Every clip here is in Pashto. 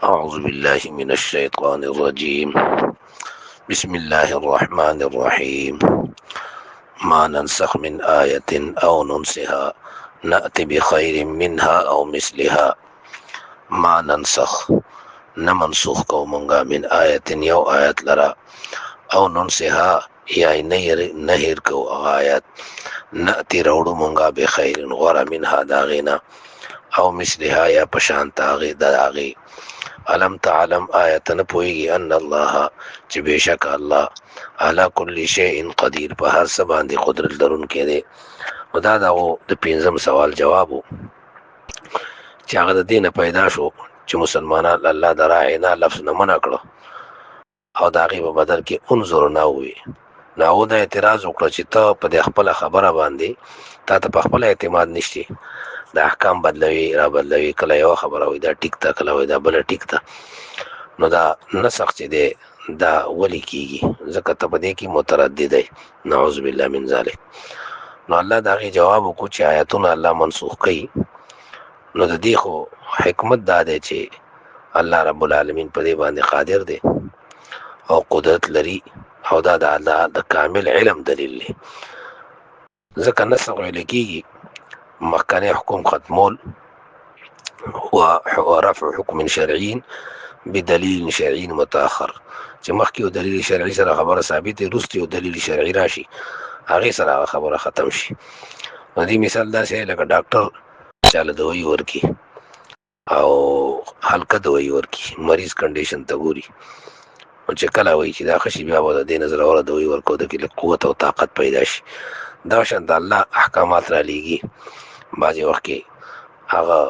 أعوذ بالله من الشيطان الرجيم. بسم الله الرحمن الرحيم. ما ننسخ من آية أو ننسها نأتي بخير منها أو مثلها. ما ننسخ نمنسوخ کو منگا من آیت یو آیت لرا او ننسها یا نهر کو آیت نأتی روڑو منگا بخیر غور منها داغینا او مثلها یا پشانت آغی داغی. علم تعلم آیتن پوئیگی ان اللہ چی بیشک اللہ علا کل شیء قدیر په هر څه باندې قدرت لرونکی دی. دا دغو د پنځم سوال جوابو چې هغه د دینه پیدا شو چې مسلمانان الله د راعینا لفظ نه منع کړو او د هغې په بدل کې انظر نه ووي. نو هغو دا اعتراض وکړه چې ته په دې خپله خبره باندې تا ته په خپله اعتماد نشتی، دا احکام بدلوي را بدلوي، کله یو خبره وي دا ټیک ته، کله وي دا بله ټیک ته. نو دا نسخ چې دی دا ولی کیږي ځکه ته په دې کې متردد دی. نعوذ بالله من ذلک. نو الله د هغې جواب وکړو چې آیتونه الله منسوخ کوي. نو د دې خو حکمت دا دی چې الله رب العالمین په دې باندې قادر دی او قدرت لري او دا د الله د کامل علم دلیل دی. ځکه نسخ ویل کیږي مخکنی حکم ختمول و رفع حکم شرعي بدلیل شرعي متأخر، چې مخکې یو دلیل شرعي سره خبره ثابت وي، وروسته یو دلیل شرعي راشي هغې سره هغه خبره ختم شي. نو دې مثال داسې دی لکه ډاکټر چاله دوایي ورکي او هلکه دوایي ورکي، مریض کنډیشن ته ګوري، چې کله وایي چې دا ښه شي بیا به د دې نه زړوره دوایي ورکو د کې لږ قوت او طاقت پیدا شي. دا شان د الله احکامات را لیږي، بعضې وخت کې هغه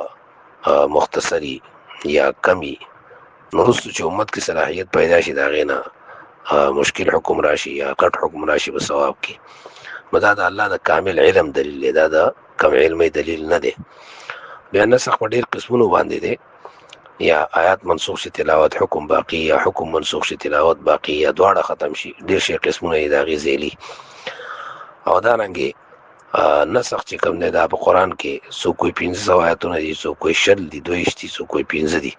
مختصري یا کمی، نو وروسته چې امت کې صلاحیت پیدا شي د هغې نه مشکل حکم راشي یا کټ حکم راشي په ثواب کې. نو دا د الله د کامل علم دلیل دی، دا د کم علمي دلیل نه دی. بیا نسخ په ډېر قسمونو باندې دی، یا آیات منسوخ شي تلاوت حکم باقي، یا حکم منسوخ شي تلاوت باقي، یا دواړه ختم شي. ډېر شي قسمونه یې د هغې ذیلي. او دارنګې نسخ چې کوم دی دا په قرآن کې څوک کوئی 500 آیتونه دي، څوک کوئی 20 دي، 22 دي، څوک کوئی 15 دي.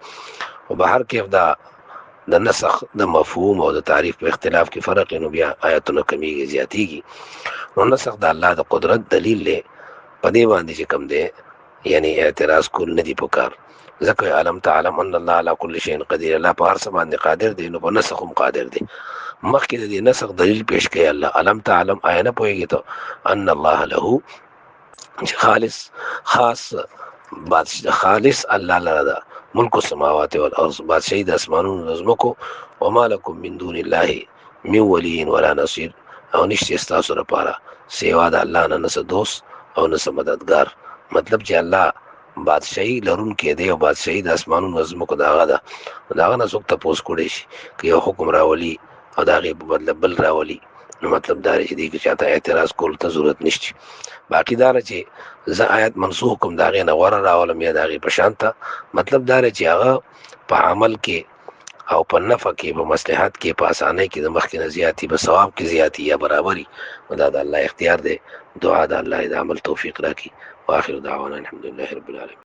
او به هر کیف دا د نسخ د مفهوم او د تعریف په اختلاف کې فرق نو بیا آیتونه کمیږي زیاتیږي. نو نسخ د الله د قدرت دلیل دی، په دې باندې چې کوم دی یعنی اعتراض کول نه دی پکار. ځکه علم تعلم ان الله علی کل شیء قدیر، الله په هر څه باندې قادر دی، نو په نسخ هم قادر دی. مخکې د دې نسخ دلیل پیش کوي الله علم تعلم آیا نه پوهېږي ته ان الله له چې خالص الله لره ده ملک السماوات والارض، بادشاهي د اسمانونو د ځمکو، وما لکم من دون الله من ولی ولا نصیر، او نشته ستاسو لپاره سوا د الله نه نه څه دوست او نه څه مددګار. مطلب چې الله بادشاهي لرونکی دی او بادشاهي د اسمانونو د ځمکو د هغه ده، د هغه نه څوک تپوس کړی شي که یو حکم راولي او د هغې په بدله بل راولي. نو مطلب دا دی چې دې کې چاته اعتراض کولو ته ضرورت نشته. باقي دا چې زه آیت منسوخ کوم د هغې نه غوره راولم یا د هغې په شان ته، مطلب دا چې هغه په عمل کې او په نفع کې، په مصلحت کې، په اسانۍ کې د مخکې نه زیاتي، په ثواب کې زیاتي یا برابري. نو دا د الله اختیار دی. دعا د الله د عمل توفیق راکړي. واخر دعوانا الحمدلله رب العالمین.